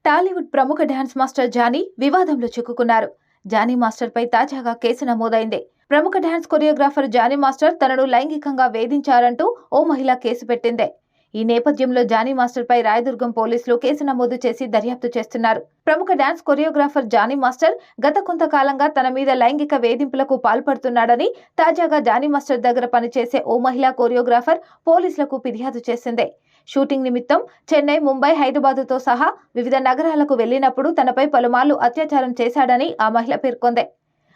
టాలీవుడ్ ప్రముఖ dance master Johnny వివాదంలో చిక్కుకున్నారు. Johnny master పై తాజాగా కేసు నమోదైంది. ప్రముఖ డాన్స్ కొరియోగ్రాఫర్ జానీ మాస్టర్ తనను లైంగికంగా వేధించారంటూ ఓ మహిళ కేసు పెట్టింది. ఈ నేపథ్యంలో జానీ మాస్టర్ పై రాయదుర్గం పోలీసులు కేసు నమోదు చేసి దర్యాప్తు చేస్తున్నారు. ప్రముఖ డాన్స్ కొరియోగ్రాఫర్ జానీ మాస్టర్ గత కొంతకాలంగా తన మీద లైంగిక వేధింపులకు పాల్పడుతున్నాడని తాజాగా జానీ మాస్టర్ దగ్గర పనిచేసే ఓ మహిళా కొరియోగ్రాఫర్ పోలీసులకు ఫిర్యాదు చేసింది. షూటింగ్ నిమిత్తం చెన్నై, ముంబై, హైదరాబాద్తో సహా వివిధ నగరాలకు వెళ్లినప్పుడు తనపై పలుమార్లు అత్యాచారం చేశాడని ఆ మహిళ పేర్కొంది.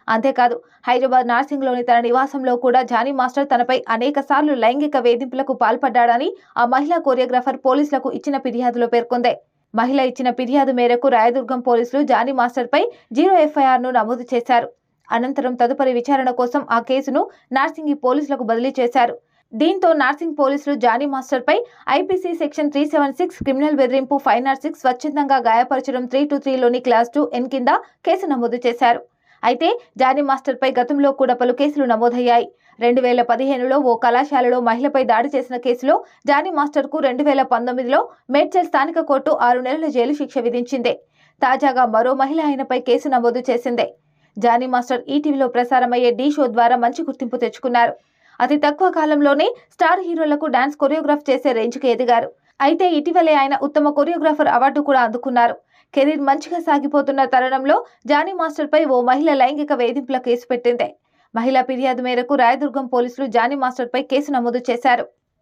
అంతేకాదు హైదరాబాద్ నార్సింగ్లోని తన నివాసంలో కూడా జానీ మాస్టర్ తనపై అనేకసార్లు లైంగిక వేధింపులకు పాల్పడ్డాడని ఆ మహిళా కొరియోగ్రాఫర్ పోలీసులకు ఇచ్చిన ఫిర్యాదులో పేర్కొంది. మహిళ ఇచ్చిన ఫిర్యాదు మేరకు రాయదుర్గం పోలీసులు జానీ మాస్టర్పై 0 FIRను నమోదు చేశారు. అనంతరం తదుపరి విచారణ కోసం ఆ కేసును నార్సింగి పోలీసులకు బదిలీ చేశారు. దీంతో నార్సింగ్ పోలీసులు జానీ మాస్టర్ పై IPC సెక్షన్ 376 క్రిమినల్ బెదిరింపు, 506 స్వచ్ఛందంగా గాయపరచడం, 323లోని క్లాస్ 2N కింద కేసు నమోదు చేశారు. అయితే జానీ మాస్టర్ పై గతంలో కూడా పలు కేసులు నమోదయ్యాయి. 2015లో ఓ కళాశాలలో మహిళపై దాడి చేసిన కేసులో జానీ మాస్టర్ కు 2019లో మేడ్చల్ స్థానిక కోర్టు 6 నెలల జైలు శిక్ష విధించింది. తాజాగా మరో మహిళ ఆయనపై కేసు నమోదు చేసింది. జానీ మాస్టర్ ఈటీవీలో ప్రసారమయ్యే ఢీ షో ద్వారా మంచి గుర్తింపు తెచ్చుకున్నారు. అతి తక్కువ కాలంలోనే స్టార్ హీరోలకు డాన్స్ కొరియోగ్రాఫ్ చేసే రేంజ్కి ఎదిగారు. అయితే ఇటీవలే ఆయన ఉత్తమ కొరియోగ్రాఫర్ అవార్డు కూడా అందుకున్నారు. కెరీర్ మంచిగా సాగిపోతున్న తరుణంలో జానీ మాస్టర్ పై ఓ మహిళ లైంగిక వేధింపుల కేసు పెట్టింది. మహిళా ఫిర్యాదు మేరకు రాయదుర్గం పోలీసులు జానీ మాస్టర్ పై కేసు నమోదు చేశారు.